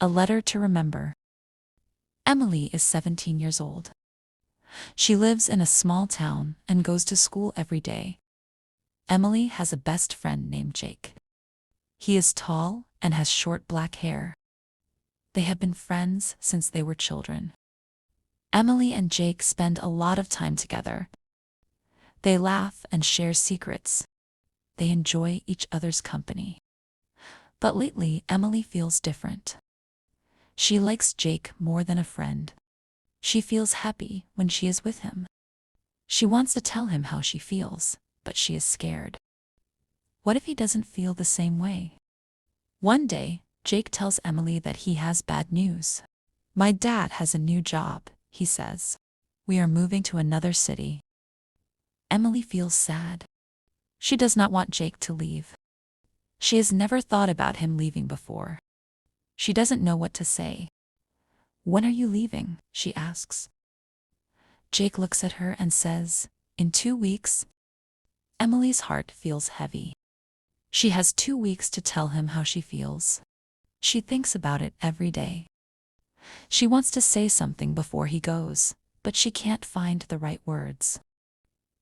A letter to remember. Emily is 17 years old. She lives in a small town and goes to school every day. Emily has a best friend named Jake. He is tall and has short black hair. They have been friends since they were children. Emily and Jake spend a lot of time together. They laugh and share secrets. They enjoy each other's company. But lately, Emily feels different. She likes Jake more than a friend. She feels happy when she is with him. She wants to tell him how she feels, but she is scared. What if he doesn't feel the same way? One day, Jake tells Emily that he has bad news. "My dad has a new job," he says. "We are moving to another city." Emily feels sad. She does not want Jake to leave. She has never thought about him leaving before. She doesn't know what to say. "When are you leaving?" she asks. Jake looks at her and says, "In 2 weeks." Emily's heart feels heavy. She has 2 weeks to tell him how she feels. She thinks about it every day. She wants to say something before he goes, but she can't find the right words.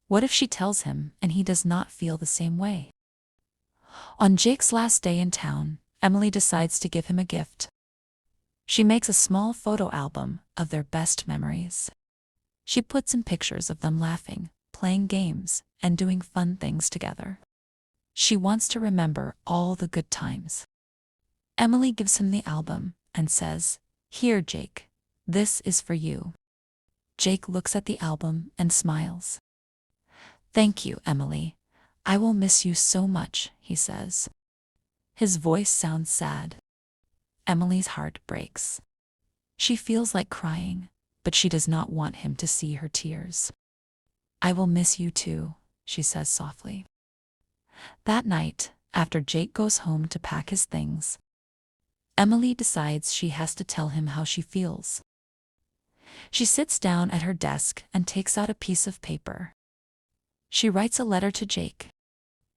What if she tells him and he does not feel the same way? On Jake's last day in town, Emily decides to give him a gift. She makes a small photo album of their best memories. She puts in pictures of them laughing, playing games, and doing fun things together. She wants to remember all the good times. Emily gives him the album and says, "Here, Jake, this is for you." Jake looks at the album and smiles. "Thank you, Emily. I will miss you so much," he says. His voice sounds sad. Emily's heart breaks. She feels like crying, but she does not want him to see her tears. "I will miss you too," she says softly. That night, after Jake goes home to pack his things, Emily decides she has to tell him how she feels. She sits down at her desk and takes out a piece of paper. She writes a letter to Jake.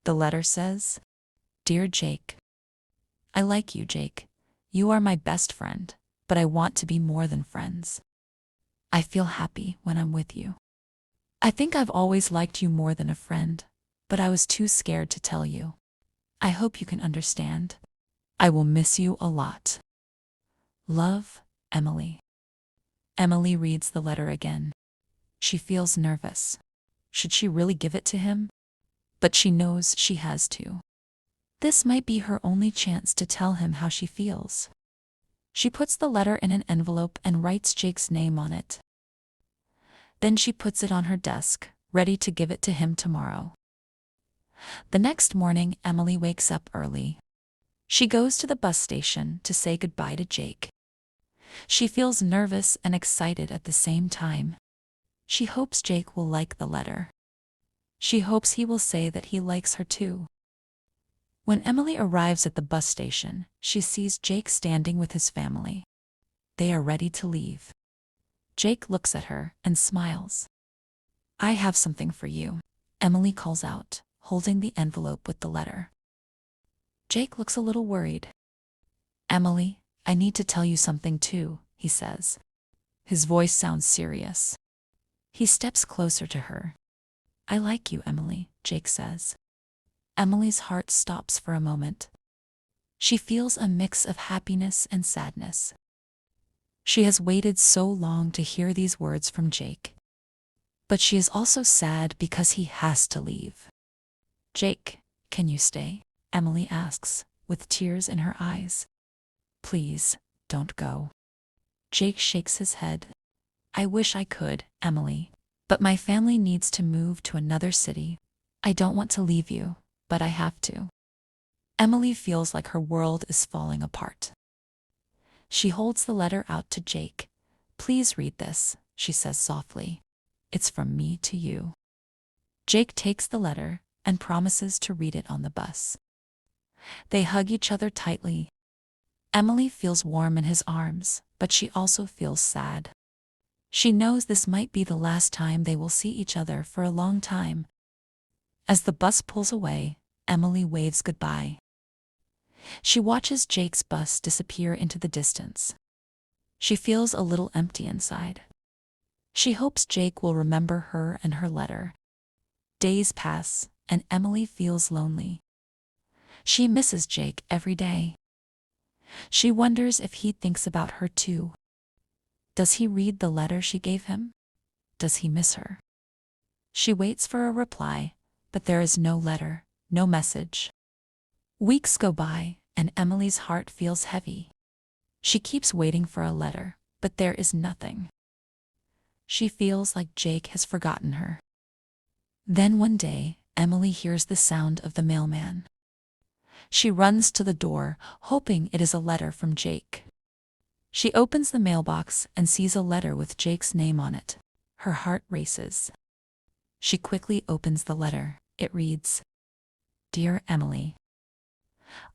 The letter says, "Dear Jake, I like you, Jake. You are my best friend, but I want to be more than friends. I feel happy when I'm with you. I think I've always liked you more than a friend, but I was too scared to tell you. I hope you can understand. I will miss you a lot. Love, Emily." Emily reads the letter again. She feels nervous. Should she really give it to him? But she knows she has to. This might be her only chance to tell him how she feels. She puts the letter in an envelope and writes Jake's name on it. Then she puts it on her desk, ready to give it to him tomorrow. The next morning, Emily wakes up early. She goes to the bus station to say goodbye to Jake. She feels nervous and excited at the same time. She hopes Jake will like the letter. She hopes he will say that he likes her too. When Emily arrives at the bus station, she sees Jake standing with his family. They are ready to leave. Jake looks at her and smiles. "I have something for you," Emily calls out, holding the envelope with the letter. Jake looks a little worried. "Emily, I need to tell you something too," he says. His voice sounds serious. He steps closer to her. "I like you, Emily," Jake says. Emily's heart stops for a moment. She feels a mix of happiness and sadness. She has waited so long to hear these words from Jake. But she is also sad because he has to leave. "Jake, can you stay?" Emily asks, with tears in her eyes. "Please, don't go." Jake shakes his head. "I wish I could, Emily, but my family needs to move to another city. I don't want to leave you, but I have to." Emily feels like her world is falling apart. She holds the letter out to Jake. "Please read this," she says softly. "It's from me to you." Jake takes the letter and promises to read it on the bus. They hug each other tightly. Emily feels warm in his arms, but she also feels sad. She knows this might be the last time they will see each other for a long time. As the bus pulls away, Emily waves goodbye. She watches Jake's bus disappear into the distance. She feels a little empty inside. She hopes Jake will remember her and her letter. Days pass, and Emily feels lonely. She misses Jake every day. She wonders if he thinks about her too. Does he read the letter she gave him? Does he miss her? She waits for a reply, but there is no letter, no message. Weeks go by, and Emily's heart feels heavy. She keeps waiting for a letter, but there is nothing. She feels like Jake has forgotten her. Then one day, Emily hears the sound of the mailman. She runs to the door, hoping it is a letter from Jake. She opens the mailbox and sees a letter with Jake's name on it. Her heart races. She quickly opens the letter. It reads, "Dear Emily,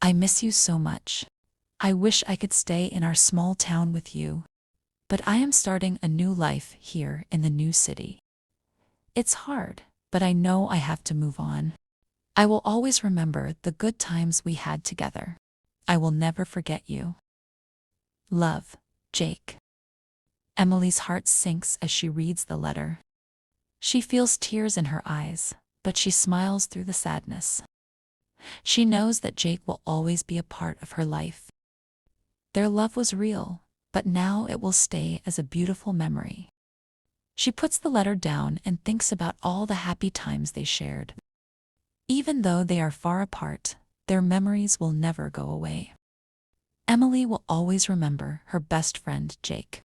I miss you so much. I wish I could stay in our small town with you, but I am starting a new life here in the new city. It's hard, but I know I have to move on. I will always remember the good times we had together. I will never forget you. Love, Jake." Emily's heart sinks as she reads the letter. She feels tears in her eyes, but she smiles through the sadness. She knows that Jake will always be a part of her life. Their love was real, but now it will stay as a beautiful memory. She puts the letter down and thinks about all the happy times they shared. Even though they are far apart, their memories will never go away. Emily will always remember her best friend, Jake.